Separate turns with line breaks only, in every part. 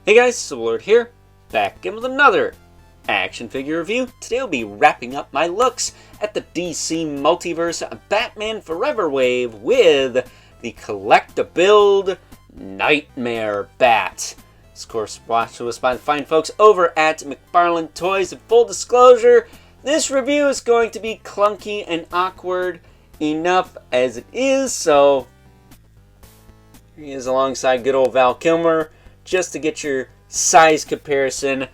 Hey guys, Soulord here, back again with another action figure review. Today I'll be wrapping up my looks at the DC Multiverse Batman Forever wave with the Collect-A-Build Nightmare Bat. This, of course, brought to us by the fine folks over at McFarlane Toys. In full disclosure, this review is going to be clunky and awkward enough as it is, so he is alongside good old Val Kilmer, just to get your size comparison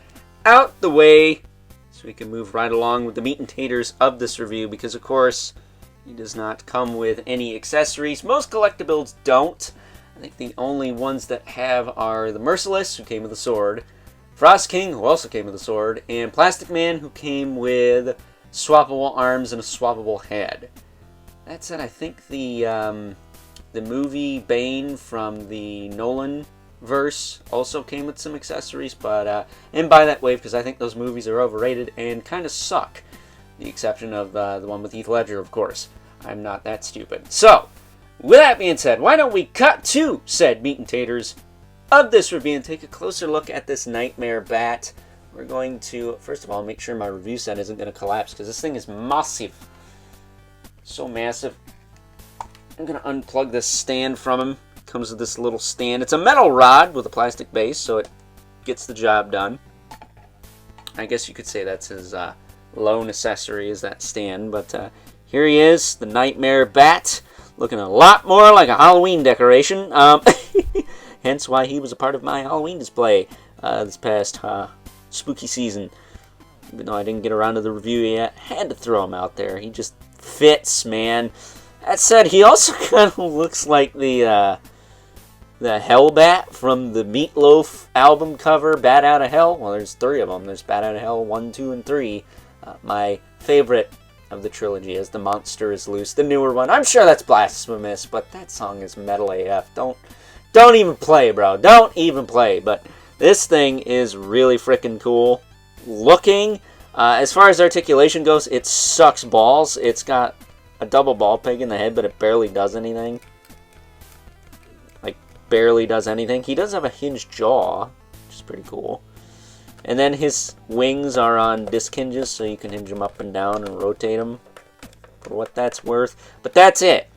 out the way so we can move right along with the meat and taters of this review, because of course he does not come with any accessories. Most collectibles don't. I think the only ones that have are the Merciless, who came with a sword, Frost King, who also came with a sword, and Plastic Man, who came with swappable arms and a swappable head. That said, I think the movie Bane from the Nolan verse also came with some accessories, but and by that wave, because I think those movies are overrated and kind of suck. The exception of the one with Heath Ledger, of course. I'm not that stupid. So, with that being said, why don't we cut to said meat and taters of this review and take a closer look at this Nightmare Bat. We're going to, first of all, make sure my review set isn't going to collapse, because this thing is massive. So massive. I'm going to unplug this stand from him. Comes with this little stand. It's a metal rod with a plastic base, so it gets the job done. I guess you could say that's his lone accessory, is that stand. But here he is, the Nightmare Bat, looking a lot more like a Halloween decoration. Hence why he was a part of my Halloween display this past spooky season. Even though I didn't get around to the review yet, had to throw him out there. He just fits, man. That said, he also kind of looks like the Hellbat from the Meatloaf album cover, Bat Out of Hell. Well, there's three of them. There's Bat Out of Hell 1, 2, and 3. My favorite of the trilogy is The Monster Is Loose, the newer one. I'm sure that's blasphemous, but that song is metal AF. Don't even play, bro. Don't even play. But this thing is really freaking cool looking. As far as articulation goes, it sucks balls. It's got a double ball peg in the head, but it barely does anything. Barely does anything. He does have a hinged jaw, which is pretty cool. And then his wings are on disc hinges, so you can hinge them up and down and rotate them for what that's worth. But that's it.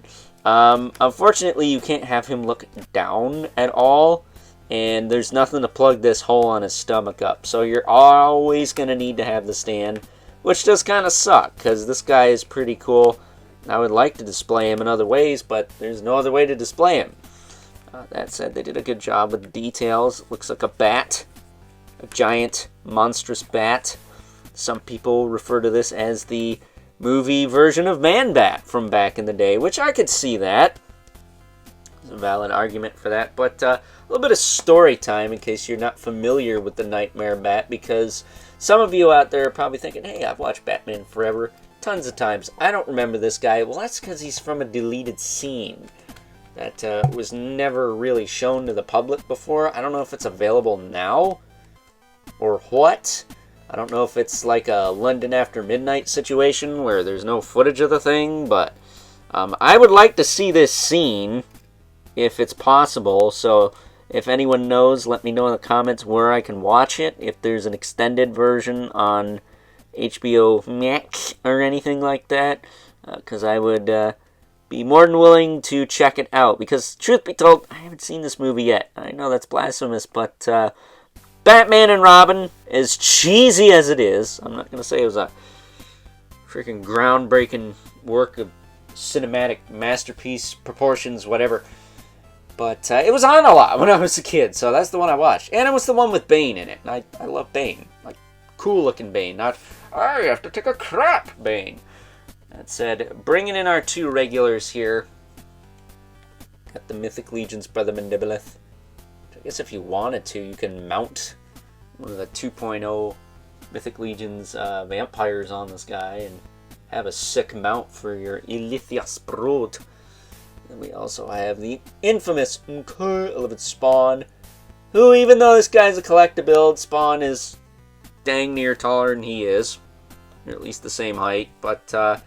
Unfortunately, you can't have him look down at all, and there's nothing to plug this hole on his stomach up. So you're always going to need to have the stand, which does kind of suck, because this guy is pretty cool. I would like to display him in other ways, but there's no other way to display him. That said, they did a good job with the details. Looks like a bat. A giant, monstrous bat. Some people refer to this as the movie version of Man-Bat from back in the day, which I could see that. There's a valid argument for that. But a little bit of story time in case you're not familiar with the Nightmare Bat, because some of you out there are probably thinking, hey, I've watched Batman Forever tons of times. I don't remember this guy. Well, that's because he's from a deleted scene that was never really shown to the public before. I don't know if it's available now or what. I don't know if it's like a London After Midnight situation where there's no footage of the thing, but I would like to see this scene if it's possible. So if anyone knows, let me know in the comments where I can watch it. If there's an extended version on HBO Max or anything like that, because I would be more than willing to check it out, because truth be told, I haven't seen this movie yet. I know that's blasphemous, but Batman and Robin, as cheesy as it is, I'm not going to say it was a freaking groundbreaking work of cinematic masterpiece, proportions, whatever, but it was on a lot when I was a kid, so that's the one I watched. And it was the one with Bane in it, and I love Bane. Like, cool looking Bane, not, I have to take a crap Bane. That said, bringing in our two regulars here. Got the Mythic Legion's Brother Mandibilith. I guess if you wanted to, you can mount one of the 2.0 Mythic Legion's vampires on this guy and have a sick mount for your Ilithias Brot. And we also have the infamous Elephant Spawn, who, even though this guy's a collectible, Spawn is dang near taller than he is. Or at least the same height, but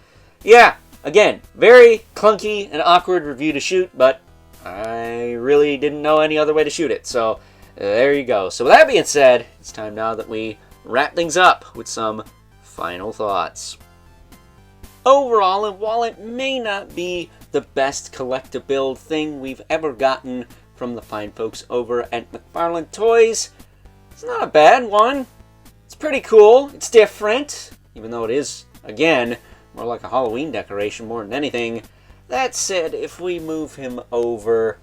yeah, again, very clunky and awkward review to shoot, but I really didn't know any other way to shoot it. So there you go. So with that being said, it's time now that we wrap things up with some final thoughts. Overall, and while it may not be the best collectible thing we've ever gotten from the fine folks over at McFarlane Toys, it's not a bad one. It's pretty cool. It's different, even though it is, again, more like a Halloween decoration more than anything. That said, if we move him over,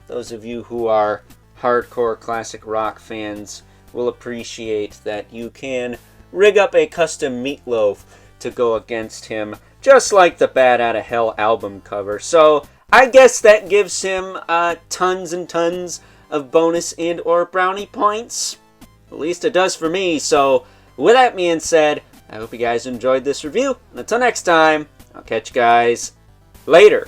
those of you who are hardcore classic rock fans will appreciate that you can rig up a custom meatloaf to go against him, just like the Bat Outta Hell album cover. So I guess that gives him tons and tons of bonus and or brownie points. At least it does for me. So with that being said, I hope you guys enjoyed this review. And until next time, I'll catch you guys later.